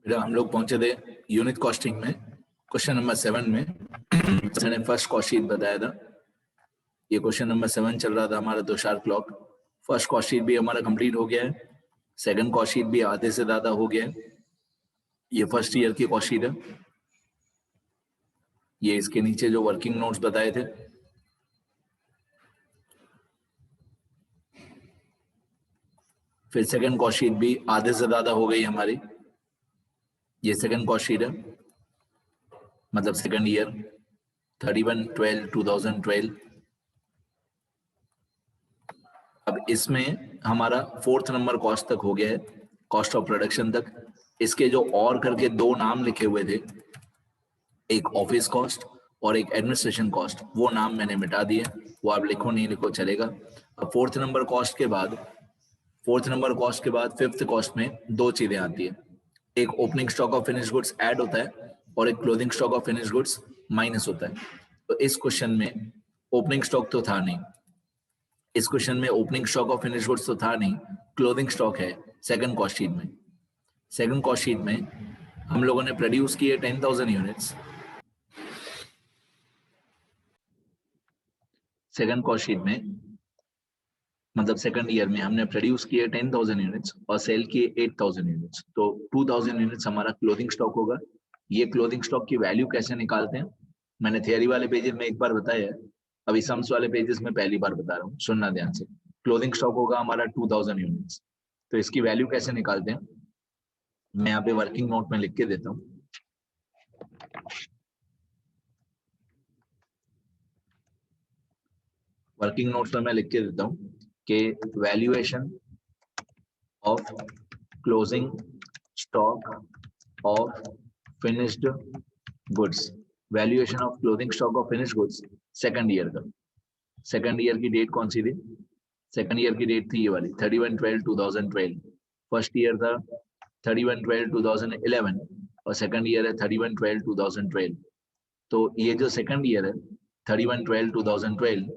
बेटा हम लोग पहुंचे थे यूनिट कॉस्टिंग में क्वेश्चन नंबर 7 में। मैंने फर्स्ट कॉस्ट शीट बताया था, ये क्वेश्चन नंबर 7 चल रहा था हमारा Tushar clock. First cost sheet भी हमारा कंप्लीट हो गया है, सेकंड कॉस्ट शीट भी आधे से ज्यादा हो गया है। ये फर्स्ट ईयर की कॉस्ट शीट है, ये इसके नीचे जो वर्किंग नोट्स बताए थे। फिर सेकंड कॉस्ट शीट भी आधे से ज्यादा हो गई हमारी, ये सेकंड कॉस्ट शीट है, मतलब सेकंड ईयर 31/12/2012। अब इसमें हमारा फोर्थ नंबर कॉस्ट तक हो गया है, कॉस्ट ऑफ प्रोडक्शन तक। इसके जो और करके दो नाम लिखे हुए थे, एक ऑफिस कॉस्ट और एक एडमिनिस्ट्रेशन कॉस्ट, वो नाम मैंने मिटा दिए, वो आप लिखो नहीं लिखो चलेगा। अब फोर्थ नंबर कॉस्ट के बाद फिफ्थ कॉस्ट में दो चीजें आती है, एक opening stock of finish goods add होता है और एक closing stock of finish goods minus होता है। तो इस क्वेश्चन में ओपनिंग स्टॉक तो था नहीं, इस क्वेश्चन में opening stock of finish goods तो था नहीं, क्लोजिंग स्टॉक है सेकंड कॉस्ट शीट में। सेकंड कॉस्ट शीट में हम लोगों ने प्रोड्यूस किए 10,000 यूनिट्स। सेकंड कॉस्ट शीट में मतलब सेकंड ईयर में हमने प्रोड्यूस किए 10,000 यूनिट्स और सेल किए 8,000 यूनिट्स। तो 2,000 यूनिट्स हमारा क्लोजिंग स्टॉक होगा। ये क्लोजिंग स्टॉक की वैल्यू कैसे निकालते हैं मैंने थियरी वाले पेजेस में एक बार बताया है, अभी सम्स वाले पेजेस में पहली बार बता रहा हूँ, सुनना ध्यान से। क्लोजिंग स्टॉक होगा हमारा 2,000 यूनिट्स, तो इसकी वैल्यू कैसे निकालते हैं मैं यहाँ पे वर्किंग नोट में लिख के देता हूँ। वर्किंग नोट्स में मैं लिख के देता हूँ कि valuation of closing stock of finished goods, valuation of closing stock of finished goods second year का। सेकंड ईयर की डेट कौन सी थी? सेकंड ईयर की डेट थी ये वाली 31/12/2012। फर्स्ट ईयर था 31/12/2011 और सेकंड ईयर है 31/12/2012। तो ये जो सेकंड ईयर है 31/12/2012,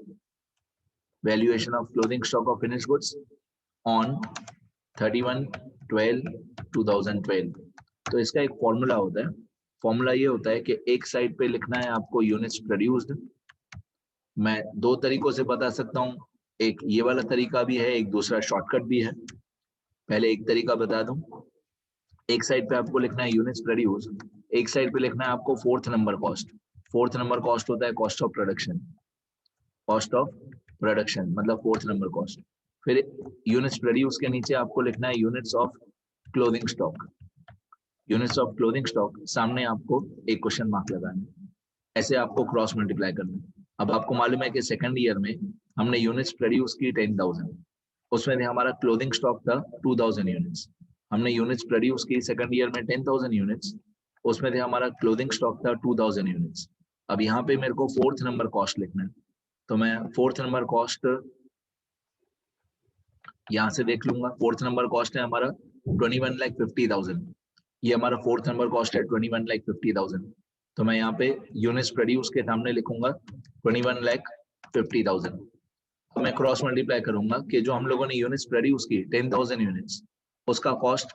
valuation of closing stock of finished goods on 31/12/2012। तो इसका एक फॉर्मूला होता है, फॉर्मूला ये होता है कि एक साइड पे लिखना है आपको यूनिट्स प्रोड्यूस्ड। मैं दो तरीकों से बता सकता हूँ, एक ये वाला तरीका भी है, एक दूसरा शॉर्टकट भी है। पहले एक तरीका बता दूं, एक साइड पे आपको लिखना है यूनिट्स प्रोड्यूस, एक साइड पे लिखना है आपको fourth number cost. Fourth number cost होता है cost of production, cost of production मतलब फोर्थ नंबर कॉस्ट। फिर यूनिट्स प्रोड्यूस के नीचे आपको लिखना है units of closing stock. Units of closing stock सामने आपको एक क्वेश्चन मार्क लगाना है, ऐसे आपको क्रॉस मल्टीप्लाई करना है। अब आपको मालूम है कि सेकंड ईयर में हमने यूनिट्स प्रोड्यूस की 10,000, उसमें से हमारा क्लोजिंग स्टॉक था 2,000 यूनिट्स। हमने यूनिट्स प्रोड्यूस की सेकंड ईयर में 10,000 यूनिट्स, उसमें से हमारा क्लोजिंग स्टॉक था 2,000 यूनिट्स। अब यहाँ पे मेरे को फोर्थ नंबर कॉस्ट लिखना है, तो मैं फोर्थ नंबर कॉस्ट यहाँ से देख लूंगा। फोर्थ नंबर कॉस्ट है हमारा 21,50,000, ये हमारा फोर्थ नंबर कॉस्ट है 21,50,000। तो मैं यहाँ पे यूनिट्स प्रोड्यूस के सामने लिखूंगा 21,50,000। तो मैं क्रॉस मल्टीप्लाई करूंगा कि जो हम लोगों ने यूनिट्स प्रोड्यूस की 10,000 यूनिट्स, उसका कॉस्ट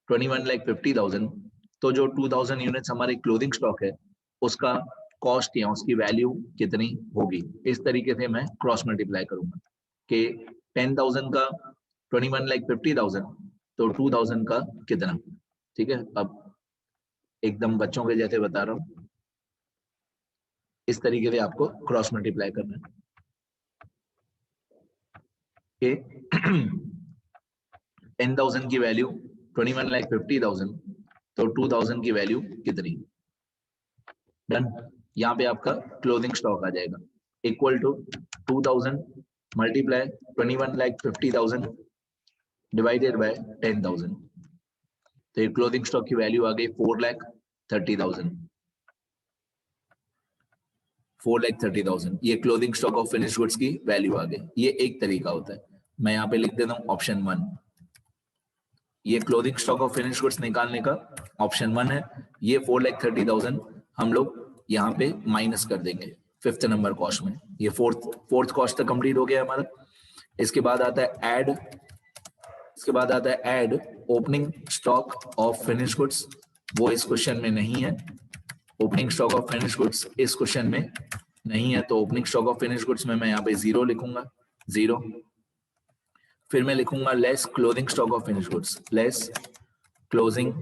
21,50,000, तो जो 2,000 यूनिट्स हमारे क्लोजिंग स्टॉक है उसका कॉस्ट या उसकी वैल्यू कितनी होगी। इस तरीके से मैं क्रॉस मल्टीप्लाई करूंगा कि 10,000 का 21,50,000 तो 2,000 का कितना। ठीक है, अब एकदम बच्चों के जैसे बता रहा हूँ, इस तरीके से आपको क्रॉस मल्टीप्लाई करना है कि 10,000 की वैल्यू 21,50,000 तो 2,000 की वैल्यू कितनी। डन। यहाँ पे आपका क्लोजिंग स्टॉक आ जाएगा equal to 2,000 multiply 21,50,000 divided by 10,000। तो ये क्लोजिंग स्टॉक की वैल्यू आ गई 4,30,000। 4,30,000 ये closing stock of finish goods की वैल्यू आ गई। ये एक तरीका होता है, मैं यहाँ पे लिख देता हूँ ऑप्शन 1। ये closing stock of finish goods निकालने का ऑप्शन 1 है। ये 4,30,000 हम लोग यहाँ पे माइनस कर देंगे फिफ्थ नंबर कॉस्ट में। ये फोर्थ कॉस्ट तक कंप्लीट हो गया हमारा। इसके बाद आता है add opening stock of finish goods वो इस क्वेश्चन में नहीं है। Opening stock of finish goods इस क्वेश्चन में नहीं है, तो opening stock of finish goods में मैं यहाँ पे 0 लिखूंगा, 0। फिर मैं लिखूंगा less closing stock of finish goods, less closing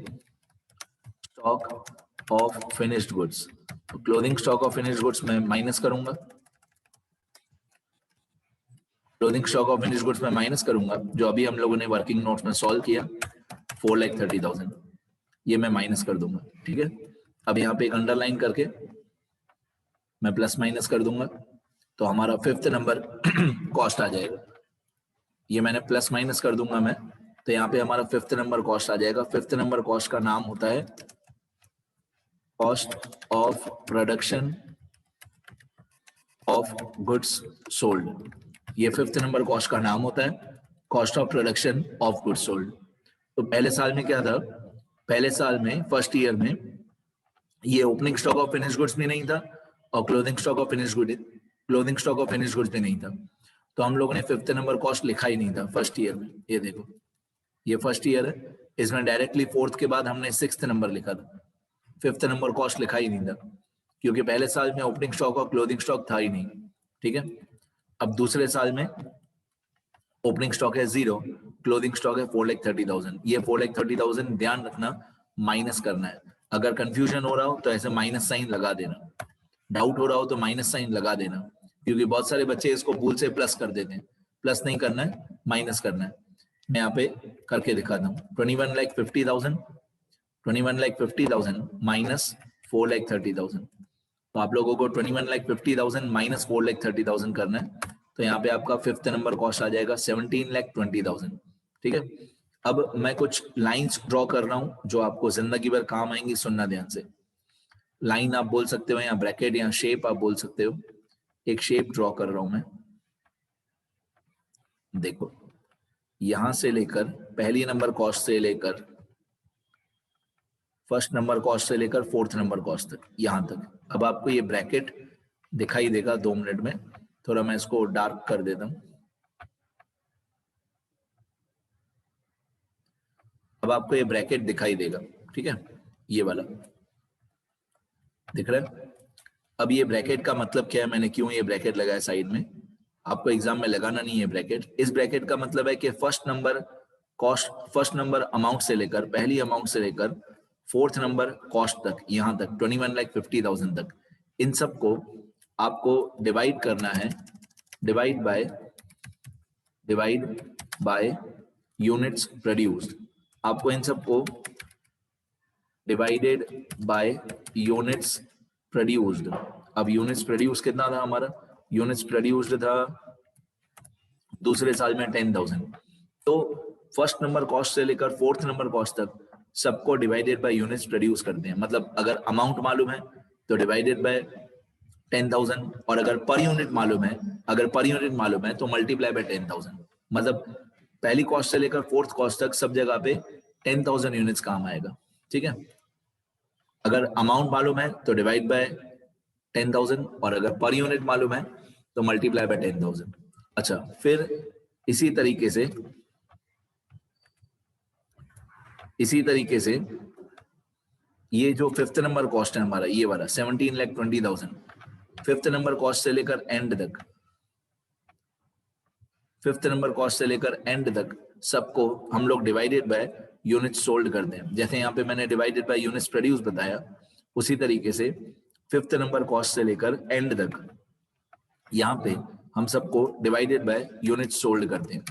stock of finished goods. तो closing stock of finished goods में माइनस करूंगा, closing stock of finished goods में माइनस करूंगा, जो अभी हम लोगों ने वर्किंग नोट्स में सॉल्व किया 4,30,000, ये मैं माइनस कर दूंगा। ठीक है, अब यहाँ पे एक अंडरलाइन करके मैं प्लस माइनस कर दूंगा, तो हमारा 5th नंबर कॉस्ट आ जाएगा। ये मैंने प्लस माइनस कर दूंगा मैं, तो यहाँ पे हमारा 5th नंबर कॉस्ट आ जाएगा। 5th नंबर कॉस्ट का नाम होता है cost of production of goods sold. ये 5th नंबर कॉस्ट का नाम होता है cost of production of goods sold. तो पहले साल में क्या था, पहले साल में फर्स्ट ईयर में ये opening stock of finish goods भी नहीं था और closing stock of finish goods भी नहीं था, तो हम लोगों ने 5th नंबर कॉस्ट लिखा ही नहीं था फर्स्ट ईयर में। ये देखो, ये फर्स्ट ईयर है, इसमें डायरेक्टली 4th के बाद हमने 6th नंबर लिखा था, 5th नंबर कॉस्ट लिखा ही नहीं था, क्योंकि पहले साल में ओपनिंग स्टॉक और क्लोजिंग स्टॉक था ही नहीं। ठीक है, अब दूसरे साल में ओपनिंग स्टॉक है 0, क्लोजिंग स्टॉक है 4,30,000। ये 4,30,000 ध्यान रखना माइनस करना है। अगर कंफ्यूजन हो रहा हो तो ऐसे माइनस साइन लगा देना, डाउट हो रहा हो तो माइनस साइन लगा देना, क्योंकि बहुत सारे बच्चे इसको भूल से प्लस कर देते हैं। प्लस नहीं करना है, माइनस करना है। मैं यहाँ पे करके दिखाता हूँ। 21,50,000 माइनस 4,30,000, तो आप लोगों को 21,50,000 माइनस 4,30,000 करना है। तो यहाँ पे आपका 5th नंबर कॉस्ट आ जाएगा 17,20,000। ठीक है, अब मैं कुछ लाइंस ड्रॉ कर रहा हूं जो आपको जिंदगी भर काम आएंगी, सुनना ध्यान से। लाइन आप बोल सकते हो या ब्रैकेट या शेप आप बोल सकते हो। एक शेप ड्रॉ कर रहा हूं मैं, देखो यहां से लेकर पहली नंबर कॉस्ट से लेकर फर्स्ट नंबर कॉस्ट से लेकर 4th नंबर कॉस्ट तक, यहां तक। अब आपको ये ब्रैकेट दिखाई देगा 2 मिनट में, थोड़ा मैं इसको डार्क कर देता हूं। अब आपको ये ब्रैकेट दिखाई देगा, ठीक है, ये वाला दिख रहा है। अब ये ब्रैकेट का मतलब क्या है, मैंने क्यों ये ब्रैकेट लगाया साइड में, आपको एग्जाम में लगाना नहीं है ब्रैकेट। इस ब्रैकेट का मतलब है कि first number cost, first number amount से लेकर, पहली अमाउंट से लेकर 4th नंबर कॉस्ट तक, यहां तक 21,50,000 तक, इन सब को आपको डिवाइड करना है, डिवाइड बाय यूनिट्स प्रोड्यूस्ड। आपको इन सबको डिवाइडेड बाय यूनिट्स प्रोड्यूस्ड। अब यूनिट्स प्रोड्यूस कितना था हमारा, यूनिट्स प्रोड्यूस्ड था दूसरे साल में 10,000। तो फर्स्ट नंबर कॉस्ट से लेकर 4th नंबर कॉस्ट तक सबको डिवाइडेड बाय यूनिट्स प्रोड्यूस करते हैं। मतलब अगर अमाउंट मालूम है तो डिवाइडेड बाय 10,000, और अगर पर यूनिट मालूम है, अगर पर यूनिट मालूम है तो मल्टीप्लाई बाय 10,000। मतलब पहली कॉस्ट से लेकर 4th कॉस्ट तक सब जगह पे 10,000 यूनिट्स काम आएगा। ठीक है, अगर अमाउंट मालूम है तो डिवाइड बाय 10,000, और अगर पर यूनिट मालूम है तो मल्टीप्लाई बाय 10,000। अच्छा, फिर इसी तरीके से ये जो 5th नंबर कॉस्ट है हमारा, ये वाला 17,20,000, 5th नंबर कॉस्ट से लेकर एंड तक, 5th नंबर कॉस्ट से लेकर एंड तक सबको हम लोग डिवाइडेड बाय यूनिट्स सोल्ड करते हैं। जैसे यहाँ पे मैंने डिवाइडेड बाय यूनिट्स प्रोड्यूस बताया, उसी तरीके से 5th नंबर कॉस्ट से लेकर एंड तक यहाँ पे हम सबको डिवाइडेड बाय यूनिट्स सोल्ड करते हैं,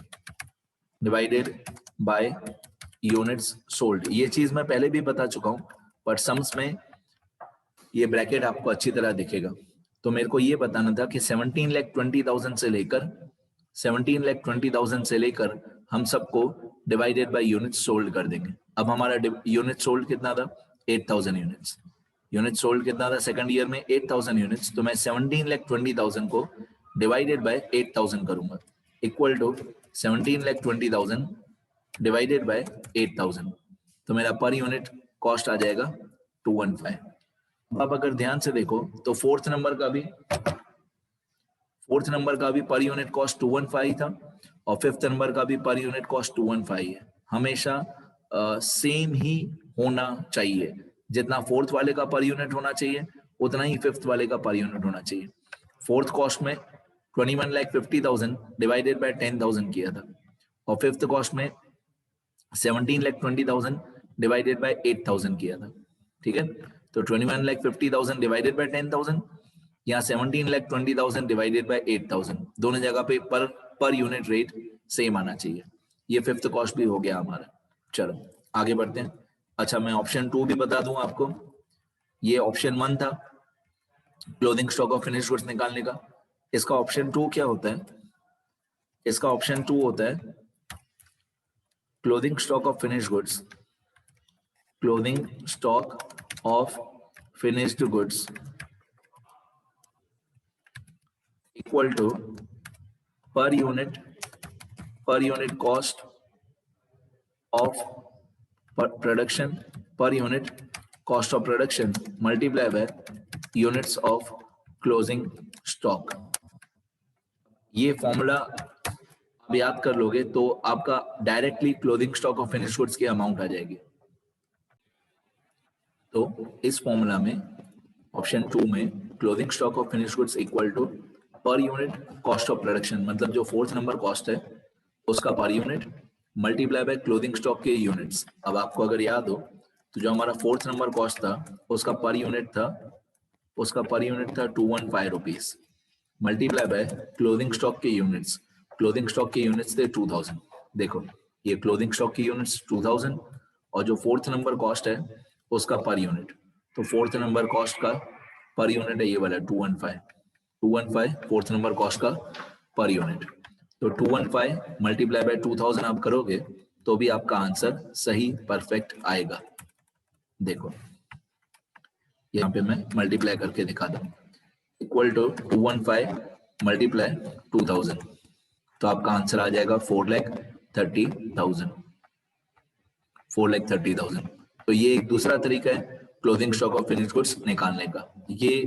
डिवाइडेड बाय यूनिट्स सोल्ड। ये चीज मैं पहले भी बता चुका हूं, पर सम्स में ये ब्रैकेट आपको अच्छी तरह दिखेगा। तो मेरे को ये बताना था कि 17,20,000 से लेकर हम सबको डिवाइडेड बाय यूनिट्स सोल्ड कर देंगे। अब हमारा यूनिट सोल्ड कितना था, 8,000 यूनिट्स। यूनिट सोल्ड कितना था सेकंड ईयर में, 8,000 यूनिट्स। तो मैं 17,20,000 को डिवाइडेड बाय 8,000 करूंगा, इक्वल टू 17,20,000 डिवाइडेड बाय 8,000। तो मेरा पर यूनिट कॉस्ट आ जाएगा 215। अब अगर ध्यान से देखो तो 4th नंबर का भी पर यूनिट कॉस्ट 215 ही था, और 5th नंबर का भी पर यूनिट कॉस्ट 215 है। हमेशा सेम ही होना चाहिए। जितना फोर्थ वाले का पर यूनिट होना चाहिए उतना ही फिफ्थ वाले का पर यूनिट होना चाहिए। फोर्थ कॉस्ट में 21,50,000 डिवाइडेड बाय 10,000 किया था और फिफ्थ कॉस्ट में 17,20,000 डिवाइडेड बाय 8,000 किया था। ठीक है, तो 21,50,000 डिवाइडेड बाय 10,000 या 17,20,000 डिवाइडेड बाय 8,000, दोनों जगह पे पर यूनिट रेट सेम आना चाहिए। ये फिफ्थ कॉस्ट भी हो गया हमारा। चलो आगे बढ़ते हैं। अच्छा, मैं ऑप्शन 2 भी बता दूं आपको। ये ऑप्शन 1 था clothing stock of finished goods निकालने का। इसका ऑप्शन 2 क्या होता है? इसका ऑप्शन 2 होता है closing stock of finished goods, closing stock of finished goods equal to per unit cost of production, per unit cost of production multiply by units of closing stock। ये फॉर्मूला आप याद कर लोगे तो आपका directly closing stock of finished goods की amount आ जाएगी। तो इस फॉर्मूला में ऑप्शन 2 में closing stock of finished goods equal to per unit cost of production, मतलब जो फोर्थ नंबर कॉस्ट है उसका per unit multiply by closing stock के यूनिट्स। अब आपको अगर याद हो तो जो हमारा फोर्थ नंबर कॉस्ट था उसका पर यूनिट था 215 rupees multiply by closing stock के यूनिट्स। क्लोथिंग स्टॉक के यूनिट्स थे 2000। देखो ये क्लोथिंग स्टॉक के यूनिट्स 2000 और जो फोर्थ नंबर कॉस्ट है उसका पर यूनिट, तो फोर्थ नंबर कॉस्ट का पर यूनिट है ये वाला 215 फोर्थ नंबर कॉस्ट का पर यूनिट। तो 215 मल्टीप्लाई बाय 2000 आप करोगे तो भी आपका आंसर सही परफेक्ट आएगा। देखो यहाँ पे मैं मल्टीप्लाई करके दिखा दूं, इक्वल टू 215 मल्टीप्लाई 2000, तो आपका आंसर आ जाएगा 4,30,000। तो ये एक दूसरा तरीका है closing stock of finished goods निकालने का। ये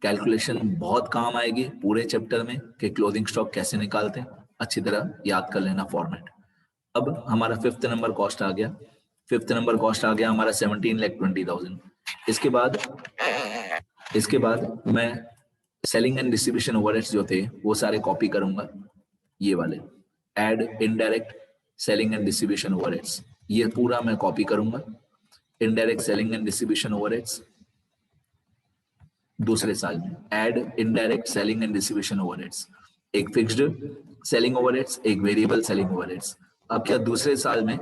कैलकुलेशन बहुत काम आएगी पूरे चैप्टर में कि क्लोथिंग स्टॉक कैसे निकालते हैं, अच्छी तरह याद कर लेना फॉर्मेट। अब हमारा फिफ्थ नंबर कॉस्ट आ गया। फिफ्थ नंबर कॉस्ट आ गया हमारा 17,20,000। इसके बाद मैं सेलिंग एंड डिस्ट्रीब्यूशन ओवरहेड्स जो थे वो सारे कॉपी करूंगा, ये वाले add indirect selling and distribution overheads, ये पूरा मैं कॉपी करूंगा। Indirect selling and distribution overheads दूसरे साल में, add indirect selling and distribution overheads, एक फिक्स्ड सेलिंग ओवरहेड्स, एक वेरिएबल सेलिंग ओवरहेड्स। अब क्या दूसरे साल में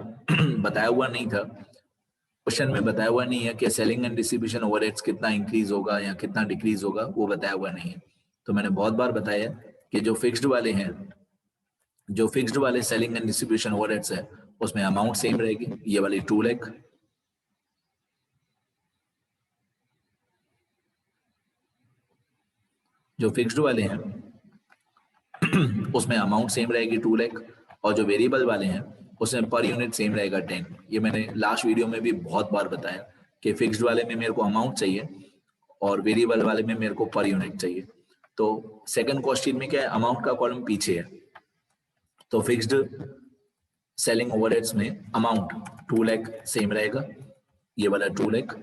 बताया हुआ नहीं था, क्वेश्चन में बताया हुआ नहीं है कि सेलिंग एंड डिस्ट्रीब्यूशन ओवरहेड्स कितना इंक्रीज होगा या कितना डिक्रीज होगा, वो बताया हुआ नहीं है। तो मैंने बहुत बार बताया कि जो फिक्स्ड वाले सेलिंग एंड डिस्ट्रीब्यूशन ओवरहेड्स है उसमें अमाउंट सेम रहेगी, ये वाली 2 लाख, जो फिक्स्ड वाले हैं उसमें अमाउंट सेम रहेगी 2 लाख, और जो वेरिएबल वाले हैं उसमें पर यूनिट सेम रहेगा 10। ये मैंने लास्ट वीडियो में भी बहुत बार बताया कि फिक्स्ड वाले में मेरे को अमाउंट चाहिए और वेरिएबल वाले में मेरे को पर यूनिट चाहिए। तो सेकंड क्वेश्चन में क्या है, अमाउंट का कॉलम पीछे है, तो फिक्स्ड सेलिंग ओवरहेड्स में अमाउंट 2 लाख सेम रहेगा, ये वाला 2 लाख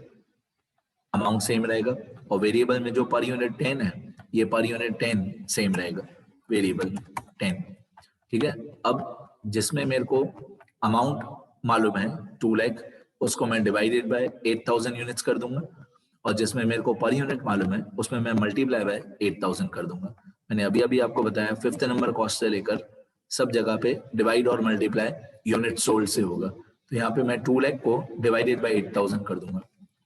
अमाउंट सेम रहेगा, और वेरिएबल में जो पर यूनिट 10 है ये पर यूनिट 10 सेम रहेगा, वेरिएबल 10। ठीक है, अब जिसमें मेरे को अमाउंट मालूम है 2 लाख, उसको मैं डिवाइडेड बाय 8,000 यूनिट्स कर दूंगा, और जिसमें मेरे को पर यूनिट मालूम है उसमें मैं मल्टीप्लाई बाय 8,000 कर दूंगा। मैंने अभी आपको बताया फिफ्थ नंबर कॉस्ट से लेकर सब जगह पे डिवाइड और मल्टीप्लाई यूनिट सोल्ड से होगा, तो यहाँ पे मैं 2 लाख को डिवाइडेड बाय 8,000 कर दूंगा।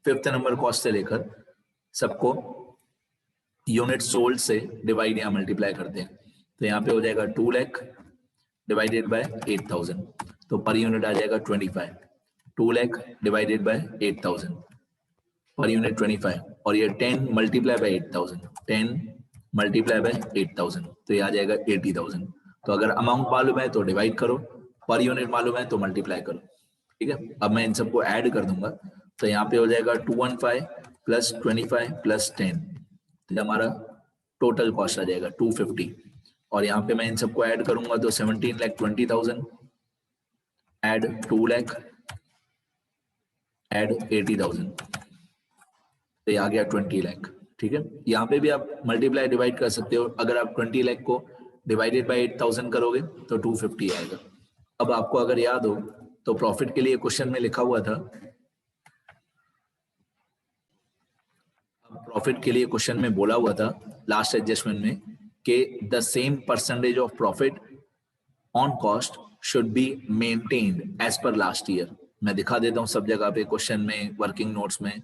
फिफ्थ नंबर कॉस्ट से लेकर सबको यूनिट सोल्ड से डिवाइड या मल्टीप्लाई करते हैं, तो यहाँ पे हो जाएगा 2 लाख डिवाइडेड बाय 8,000, तो पर यूनिट आ जाएगा 25। 2 lakh divided by 8,000 per unit 25, और ये 10 मल्टीप्लाई बाय 8,000, 10 मल्टीप्लाई बाय 8,000, तो ये आ जाएगा 80,000। तो अगर अमाउंट मालूम है तो डिवाइड करो, पर यूनिट मालूम है तो मल्टीप्लाई करो। ठीक है, अब मैं इन सबको ऐड कर दूंगा, तो यहाँ पे हो जाएगा 215 प्लस 25 प्लस 10, तो हमारा टोटल कॉस्ट आ जाएगा 250, और यहाँ पे मैं इन सबको ऐड करूंगा तो 17,20,000 ऐड 2 लाख ऐड 80,000, तो ये आ गया 20 लाख। ठीक है, यहाँ पे भी आप मल्टीप्लाई डिवाइड कर सकते हो। अगर आप 20 लाख को डिवाइडेड बाय 8000 करोगे तो 250 आएगा। अब आपको अगर याद हो तो प्रॉफिट के लिए क्वेश्चन में लिखा हुआ था, प्रॉफिट के लिए क्वेश्चन में बोला हुआ था लास्ट एडजस्टमेंट में कि the same percentage of profit on cost should be maintained as per last year. मैं दिखा देता हूं सब जगह पे क्वेश्चन में, वर्किंग नोट्स में।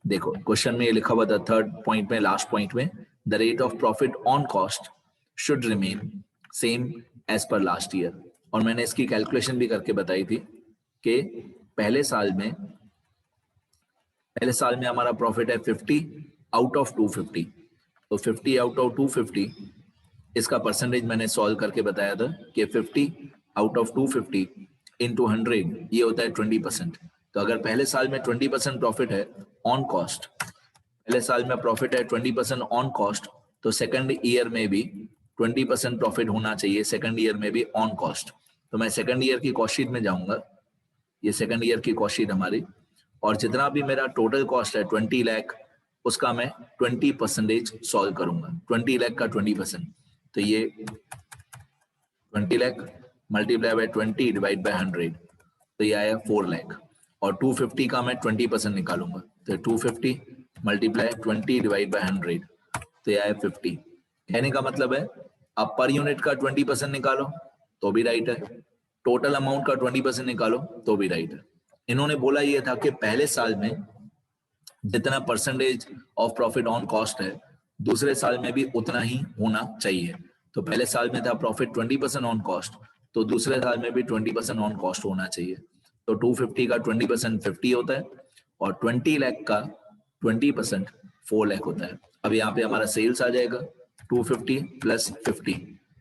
देखो क्वेश्चन में ये लिखा हुआ था थर्ड पॉइंट में, लास्ट पॉइंट में, the rate of profit on cost should remain same as per last year. और मैंने इसकी कैलकुलेशन भी करके बताई थी कि पहले साल में हमारा प्रॉफिट है 50 आउट ऑफ 250। तो 50 आउट ऑफ 250 इसका परसेंटेज मैंने सॉल्व करके बताया था कि 50 आउट ऑफ 250 इंटू 100 ये होता है 20%। तो अगर पहले साल में 20% प्रॉफिट है ऑन कॉस्ट, पहले साल में प्रॉफिट है 20% ऑन कॉस्ट, तो सेकंड ईयर में भी 20% प्रॉफिट होना चाहिए, सेकंड ईयर में भी ऑन कॉस्ट। तो मैं सेकंड ईयर की कॉस्ट शीट में जाऊंगा, ये सेकंड ईयर की कॉस्ट शीट हमारी, और जितना भी मेरा टोटल कॉस्ट है 20 लाख, उसका मैं 20% सॉल्व करूंगा। 20 लाख का 20%, तो ये 20 lakh multiply by 20 divide by 100, तो ये आया 4 लाख। और 250 का मैं 20% निकालूंगा, तो 250 मल्टीप्लाई 20 डिवाइड बाय 100, तो ये आया 50। कहने का मतलब है आप पर यूनिट का 20% निकालो तो भी राइट है, टोटल अमाउंट का 20% निकालो तो भी राइट है। इन्होंने बोला ये था कि पहले साल में जितना percentage of profit on cost है दूसरे साल में भी उतना ही होना चाहिए। तो पहले साल में था प्रॉफिट 20% ऑन कॉस्ट, तो दूसरे साल में भी 20% ऑन कॉस्ट होना चाहिए। तो 250 का 20% 50 होता है, और 20 लाख का 20% 4 लाख होता है। अब यहाँ पे हमारा सेल्स आ जाएगा 250 प्लस 50,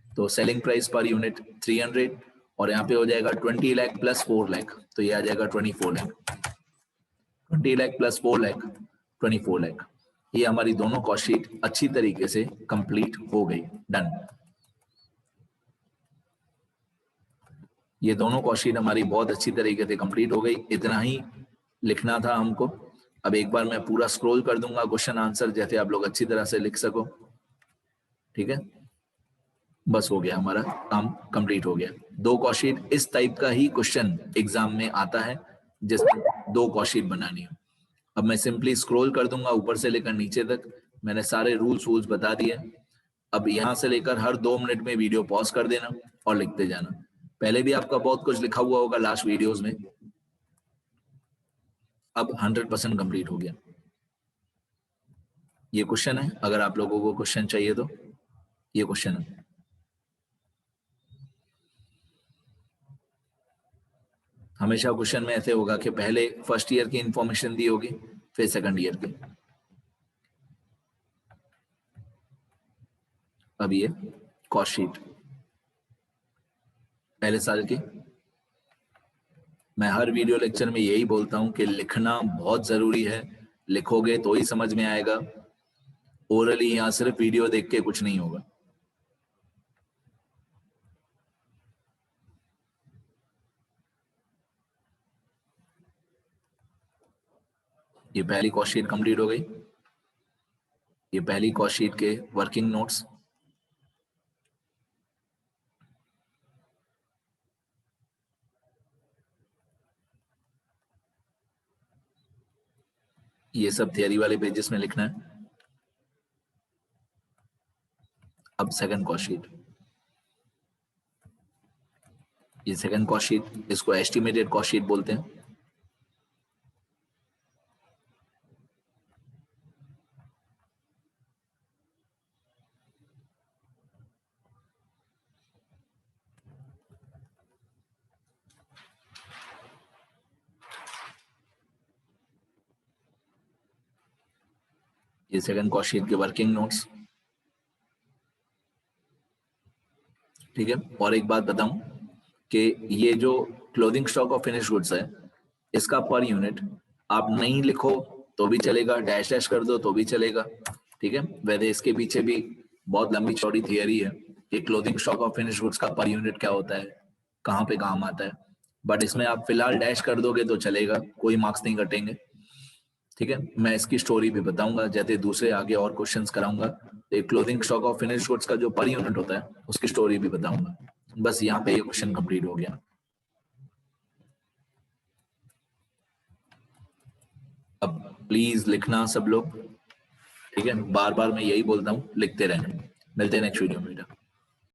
तो सेलिंग प्राइस पर यूनिट 300, और यहाँ पे हो जाएगा 20 लाख प्लस 4 लाख, तो ये आ जाएगा 24 लाख। 20 लाख प्लस 4 लाख 24 लाख। ये हमारी दोनों कॉस्ट शीट अच्छी तरीके से कंप्लीट हो गई, डन। ये दोनों कॉस्ट शीट हमारी बहुत अच्छी तरीके से कंप्लीट हो गई, इतना ही लिखना था हमको। अब एक बार मैं पूरा स्क्रॉल कर दूंगा क्वेश्चन आंसर, जैसे आप लोग अच्छी तरह से लिख सको। ठीक है, बस हो गया, हमारा काम कंप्लीट हो गया। 2 कॉस्ट शीट, इस टाइप का ही क्वेश्चन एग्जाम में आता है जिसमें 2 कॉस्ट शीट बनानी है। अब मैं सिंपली स्क्रॉल कर दूंगा ऊपर से लेकर नीचे तक, मैंने सारे रूल्स बता दिए। अब यहां से लेकर हर 2 मिनट में वीडियो पॉज कर देना और लिखते जाना। पहले भी आपका बहुत कुछ लिखा हुआ होगा लास्ट वीडियोस में। अब 100% कंप्लीट हो गया। ये क्वेश्चन है, अगर आप लोगों को क्वेश्चन चाहिए तो ये क्वेश्चन है। हमेशा क्वेश्चन में ऐसे होगा कि पहले फर्स्ट ईयर की इंफॉर्मेशन दी होगी, फिर सेकंड ईयर की। अब ये कॉस्ट शीट पहले साल की। मैं हर वीडियो लेक्चर में यही बोलता हूं कि लिखना बहुत जरूरी है, लिखोगे तो ही समझ में आएगा। ओरली यहाँ सिर्फ वीडियो देख के कुछ नहीं होगा। ये पहली कॉस्ट शीट कंप्लीट हो गई। ये पहली कॉस्ट शीट के वर्किंग नोट्स। ये सब थियरी वाले पेजेस में लिखना है। अब सेकंड कॉस्ट शीट, ये सेकंड कॉस्ट शीट, इसको एस्टिमेटेड कॉस्ट शीट बोलते हैं। ये सेकंड कॉस्ट शीट के वर्किंग नोट्स। ठीक है, और एक बात बताऊं कि ये जो clothing stock of finish goods है, इसका पर यूनिट आप नहीं लिखो तो भी चलेगा, डैश डैश कर दो तो भी चलेगा। ठीक है, वैसे इसके पीछे भी बहुत लंबी चौड़ी थियरी है कि clothing stock of finish goods का पर यूनिट क्या होता है, कहाँ पे काम आता है। बट इसमें आप फिलहाल डैश कर दोगे तो चलेगा, कोई मार्क्स नहीं कटेंगे। ठीक है, मैं इसकी स्टोरी भी बताऊंगा, जैसे दूसरे आगे और क्वेश्चंस कराऊंगा। एक closing stock of finished goods का जो पर यूनिट होता है उसकी स्टोरी भी बताऊंगा। बस यहाँ पे ये क्वेश्चन कंप्लीट हो गया। अब प्लीज लिखना सब लोग, ठीक है, बार बार मैं यही बोलता हूँ, लिखते रहना। मिलते हैं नेक्स्ट वीडियो में बेटा।